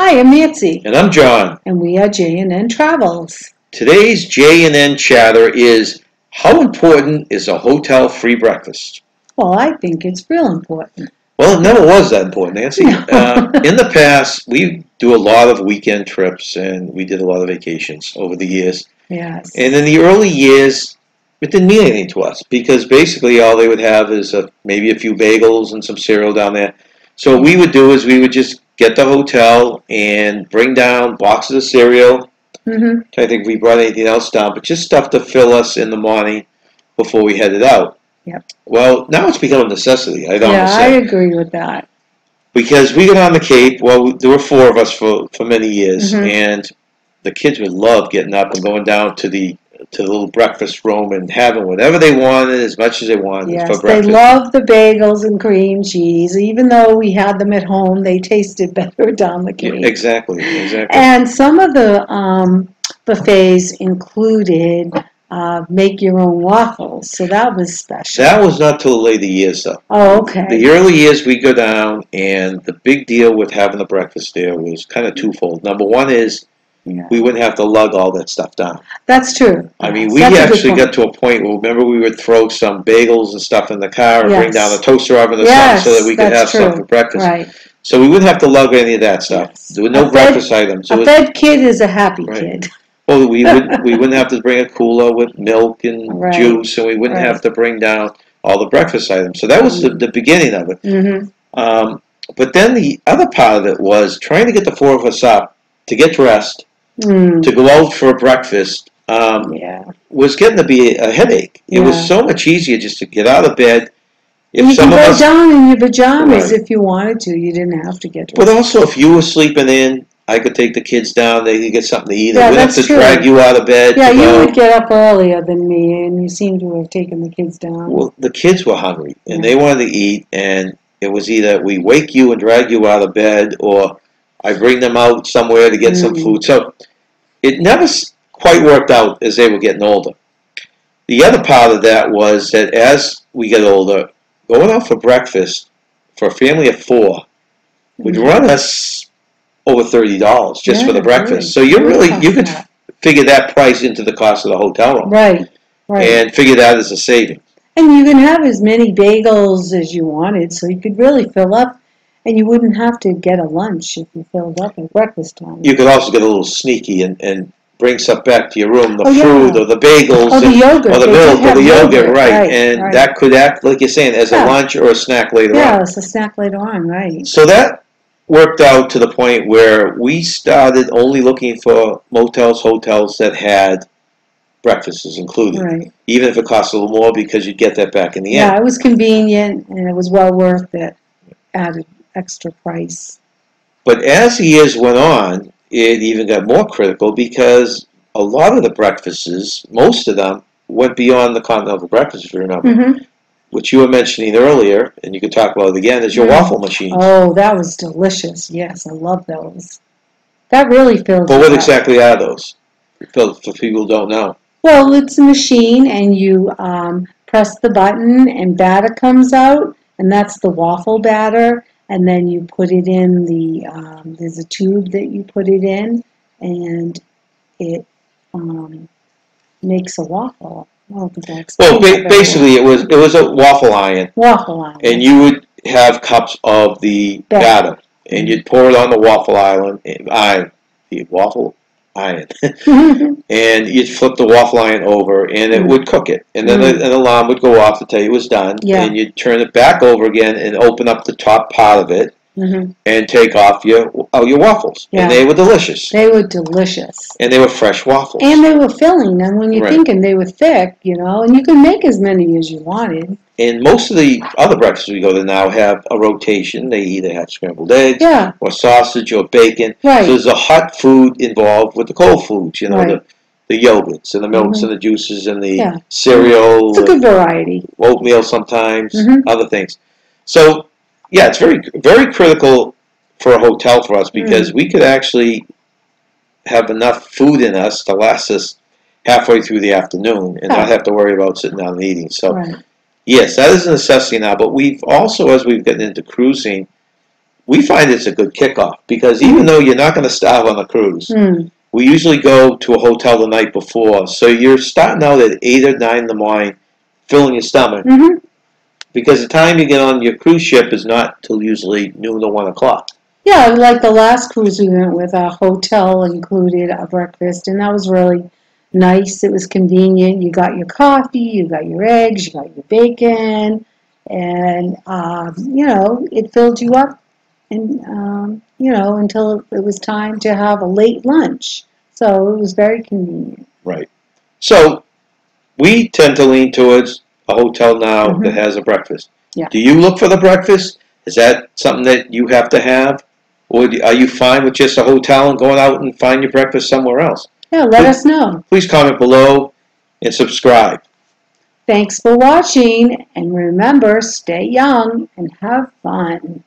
Hi, I'm Nancy. And I'm John. And we are J&N Travels. Today's J&N Chatter is, how important is a hotel free breakfast? Well, I think it's real important. Well, it never was that important, Nancy. No. In the past, we do a lot of weekend trips and we did a lot of vacations over the years. Yes. And in the early years, it didn't mean anything to us because basically all they would have is maybe a few bagels and some cereal down there. So what we would do is we would just get the hotel and bring down boxes of cereal. I think we brought anything else down, but just stuff to fill us in the morning before we headed out. Yep. Well, now it's become a necessity, I'd almost say. I agree with that. Because we got on the Cape, well, there were four of us for many years, and the kids would love getting up and going down to the little breakfast room and having whatever they wanted, as much as they wanted for breakfast. Yes, they loved the bagels and cream cheese. Even though we had them at home, they tasted better down the Cape. Yeah, exactly. And some of the buffets included make your own waffles, so that was special. That was not till the later years, though. Oh, okay. The early years we go down, and the big deal with having the breakfast there was kind of twofold. Number one is we wouldn't have to lug all that stuff down. That's true. I mean, we actually got to a point where, remember, we would throw some bagels and stuff in the car and bring down a toaster oven or something so that we could have some for breakfast. Right. So we wouldn't have to lug any of that stuff. Yes. There were no breakfast items. A fed kid is a happy kid. Well, we wouldn't have to bring a cooler with milk and juice, and we wouldn't have to bring down all the breakfast items. So that was the beginning of it. But then the other part of it was trying to get the four of us up to get dressed, to go out for breakfast, was getting to be a headache. It was so much easier just to get out of bed. If you could go down in your pajamas if you wanted to. You didn't have to get dressed. But also, if you were sleeping in, I could take the kids down. They could get something to eat. I wouldn't have to drag you out of bed. Yeah, you would get up earlier than me, and you seem to have taken the kids down. Well, the kids were hungry, and they wanted to eat, and it was either we wake you and drag you out of bed, or I bring them out somewhere to get some food. So it never quite worked out as they were getting older. The other part of that was that as we get older, going out for breakfast for a family of four would run us over $30 just for the breakfast. So you could figure that price into the cost of the hotel room. Right. And figure that as a saving. And you can have as many bagels as you wanted, so you could really fill up, and you wouldn't have to get a lunch if you filled up at breakfast time. You could also get a little sneaky and bring stuff back to your room, the fruit or the bagels or the yogurt. Or the milk or the yogurt, right. And that could act, like you're saying, as a lunch or a snack later on. Yeah, it's a snack later on, right. So that worked out to the point where we started only looking for motels, hotels that had breakfasts included, even if it cost a little more because you'd get that back in the end. Yeah, it was convenient and it was well worth it, added extra price. But as the years went on, it even got more critical because a lot of the breakfasts, most of them, went beyond the continental breakfast, if you remember. Which you were mentioning earlier, and you could talk about it again, is your waffle machines. Oh, that was delicious. Yes, I love those. That really fills But what exactly are those? For people who don't know. Well, it's a machine, and you press the button, and batter comes out, and that's the waffle batter. And then you put it in there's a tube that you put it in, and it makes a waffle. Well, basically, it was a waffle iron. And you would have cups of the batter, and you'd pour it on the waffle iron, and you'd flip the waffle iron over, and it would cook it. And then an alarm would go off to tell you it was done, and you'd turn it back over again and open up the top part of it, and take off your waffles. And they were delicious. They were delicious. And they were fresh waffles. And they were filling. And when you're thinking they were thick, and you can make as many as you wanted. And most of the other breakfasts we go to now have a rotation. They either have scrambled eggs or sausage or bacon. So there's a hot food involved with the cold foods, the yogurts and the milks and the juices and the cereal. It's a good variety. Oatmeal sometimes, other things. So yeah, it's very, very critical for a hotel for us because we could actually have enough food in us to last us halfway through the afternoon and not have to worry about sitting down and eating. So, yes, that is a necessity now. But we've also, as we've gotten into cruising, we find it's a good kickoff because even though you're not going to starve on a cruise, we usually go to a hotel the night before. So you're starting out at 8 or 9 in the morning, filling your stomach. Because the time you get on your cruise ship is not till usually noon or 1 o'clock. Yeah, like the last cruise we went with, our hotel included a breakfast, and that was really nice. It was convenient. You got your coffee, you got your eggs, you got your bacon, and it filled you up, and until it was time to have a late lunch. So it was very convenient. Right. So we tend to lean towards a hotel now that has a breakfast. Yeah. Do you look for the breakfast? Is that something that you have to have? Or are you fine with just a hotel and going out and find your breakfast somewhere else? Yeah, let us know. Please comment below and subscribe. Thanks for watching, and remember, stay young and have fun.